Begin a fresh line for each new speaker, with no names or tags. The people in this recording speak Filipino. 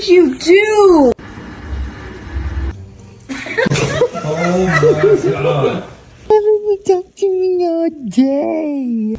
did you do?
Oh my God.
Why would you talk to me all day?